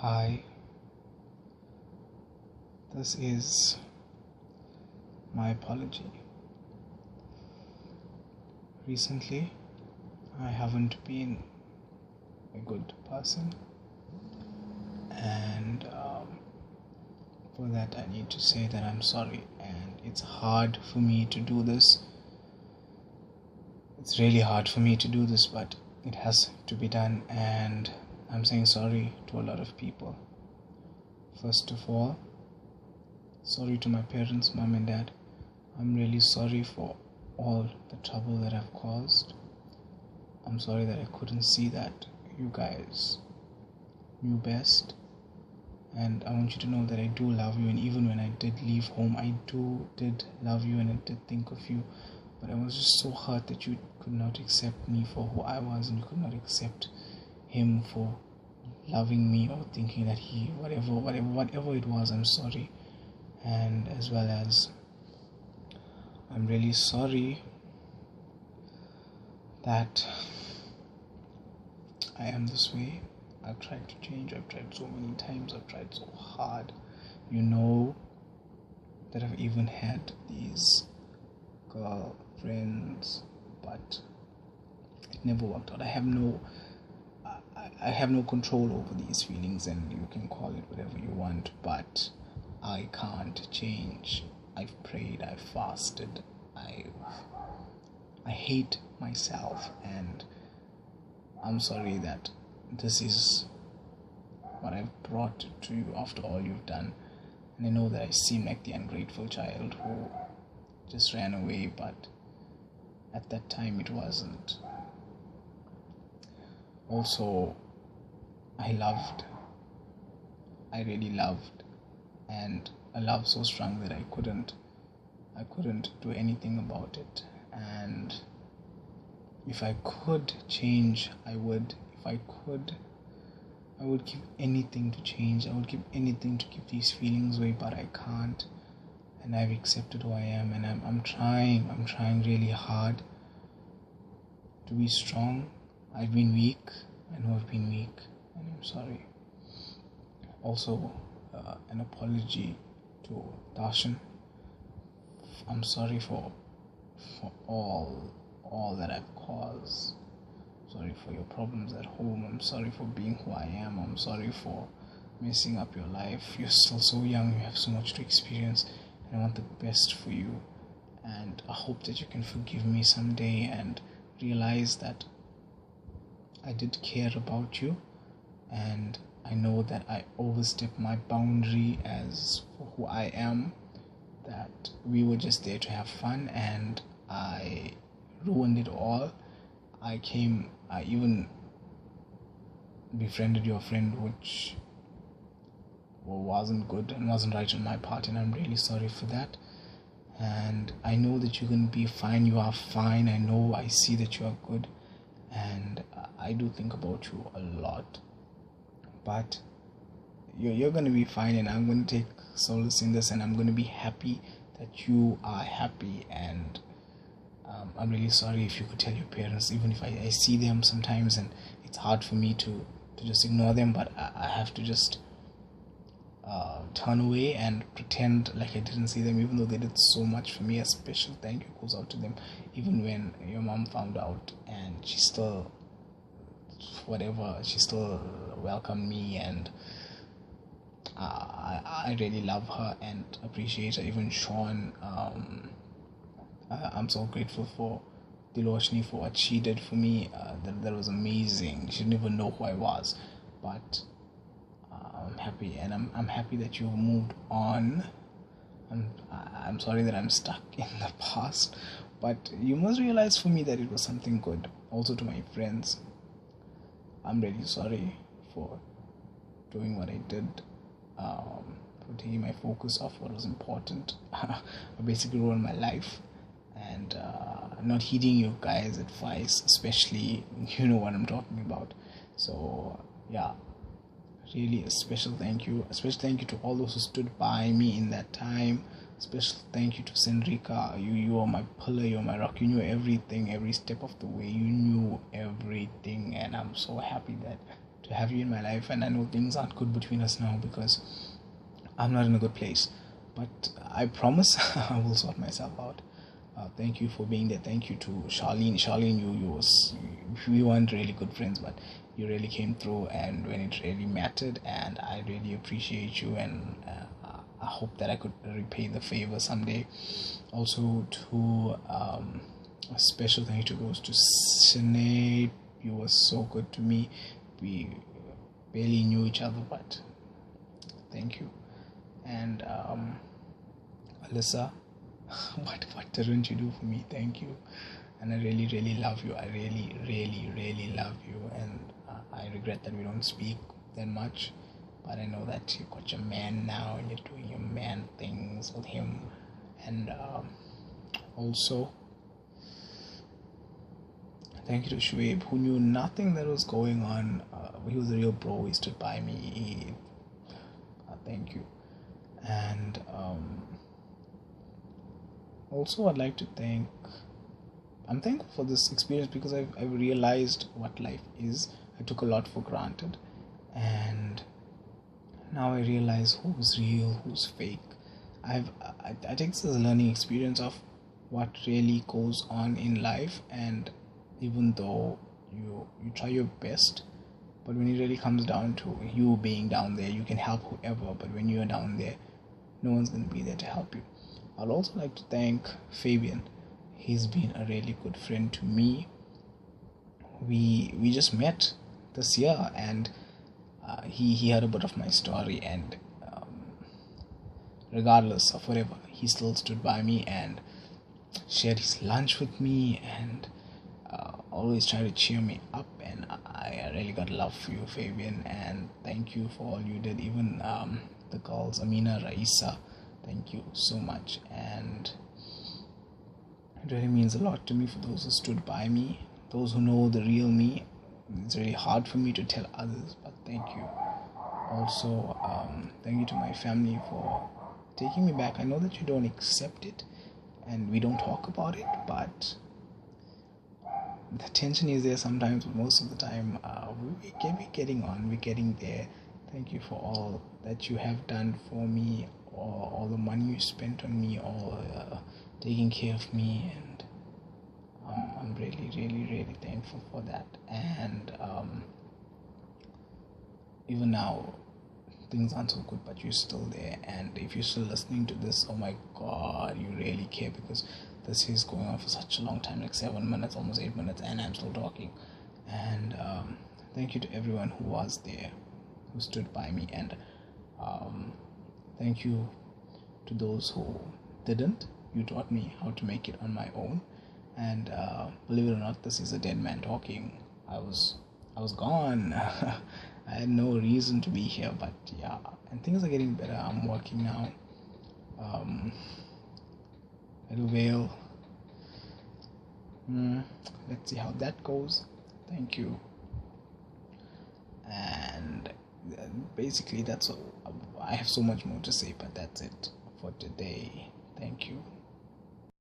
Hi, this is my apology. Recently, I haven't been a good person, and for that, I need to say that I'm sorry. And it's hard for me to do this. It's really hard for me to do this, but it has to be done, and I'm saying sorry to a lot of people. First of all, sorry to my parents, mom and dad. I'm really sorry for all the trouble that I've caused. I'm sorry that I couldn't see that you guys knew best. And I want you to know that I do love you, and even when I did leave home, I did love you and I did think of you. But I was just so hurt that you could not accept me for who I was, and you could not accept him for loving me or thinking that he whatever it was. I'm sorry. And as well as I'm really sorry that I am this way. I've tried to change. I've tried so many times. I've tried so hard. You know that I've even had these girlfriends, but it never worked out. I have no control over these feelings, and you can call it whatever you want, but I can't change. I've prayed, I've fasted, I hate myself, and I'm sorry that this is what I've brought to you after all you've done. And I know that I seem like the ungrateful child who just ran away, but at that time it wasn't. Also, I really loved, and a love so strong that I couldn't do anything about it. And if I could change, I would. If I could, I would give anything to change. I would give anything to give these feelings away, but I can't. And I've accepted who I am, and I'm trying really hard to be strong. I've been weak. I know I've been weak, and I'm sorry. Also, an apology to Darshan. I'm sorry for all that I've caused. Sorry for your problems at home. I'm sorry for being who I am. I'm sorry for messing up your life. You're still so young. You have so much to experience, and I want the best for you. And I hope that you can forgive me someday and realize that I did care about you, and I know that I overstepped my boundary as for who I am, that we were just there to have fun, and I ruined it all. I even befriended your friend, which wasn't good and wasn't right on my part, and I'm really sorry for that. And I know that you're going to be fine. You are fine. I see that you are good, and I do think about you a lot. But you're going to be fine, and I'm going to take solace in this, and I'm going to be happy that you are happy. And I'm really sorry if you could tell your parents, even if I see them sometimes, and it's hard for me to just ignore them, but I have to just turn away and pretend like I didn't see them, even though they did so much for me. A special thank you goes out to them, even when your mom found out, and she still welcomed me, and I really love her and appreciate her. Even Sean, I'm so grateful for Diloshni for what she did for me. That was amazing. She didn't even know who I was, but I'm happy, and I'm happy that you've moved on. I'm sorry that I'm stuck in the past, but you must realize for me that it was something good. Also to my friends, I'm really sorry for doing what I did, for taking my focus off what was important. I basically ruined my life, and not heeding you guys' advice, especially, you know what I'm talking about. So yeah, really a special thank you to all those who stood by me in that time. Special thank you to Senrika. You are my pillar, you're my rock. You knew everything, every step of the way. You knew everything, and I'm so happy that to have you in my life. And I know things aren't good between us now because I'm not in a good place, but I promise I will sort myself out. Thank you for being there. Thank you to Charlene. Charlene, we weren't really good friends, but you really came through, and when it really mattered, and I really appreciate you, and I hope that I could repay the favor someday. Also, to a special thank you goes to Sinead. You were so good to me. We barely knew each other, but thank you. And Alyssa, what didn't you do for me? Thank you. And I really love you. I really love you. And I regret that we don't speak that much, but I know that you've got your man now and you're doing your man things with him. And also thank you to Shoaib, who knew nothing that was going on. He was a real bro. He stood by me. Thank you. And also I'd like to I'm thankful for this experience because I've realized what life is. I took a lot for granted, and now I realize who's real, who's fake. I take this as a learning experience of what really goes on in life. And even though you try your best, but when it really comes down to you being down there, you can help whoever, but when you're down there, no one's going to be there to help you. I'd also like to thank Fabian. He's been a really good friend to me. We just met this year, and he heard a bit of my story, and regardless of whatever, he still stood by me and shared his lunch with me, and always tried to cheer me up. And I really got love for you, Fabian, and thank you for all you did. Even the girls, Amina, Raisa, thank you so much. And it really means a lot to me for those who stood by me, those who know the real me. It's really hard for me to tell others, but thank you. Also, thank you to my family for taking me back. I know that you don't accept it and we don't talk about it, but the tension is there sometimes. But most of the time, we're getting there. Thank you for all that you have done for me, or all the money you spent on me, or taking care of me, and I'm really thankful for that. And even now things aren't so good, but you're still there. And if you're still listening to this, oh my god, you really care, because this is going on for such a long time, like 7 minutes, almost 8 minutes, and I'm still talking. And thank you to everyone who was there, who stood by me. And thank you to those who didn't. You taught me how to make it on my own. And believe it or not, this is a dead man talking. I was gone. I had no reason to be here, but yeah, and things are getting better. I'm working now at a Vale. Let's see how that goes. Thank you. And basically that's all. I have so much more to say, but that's it for today. Thank you.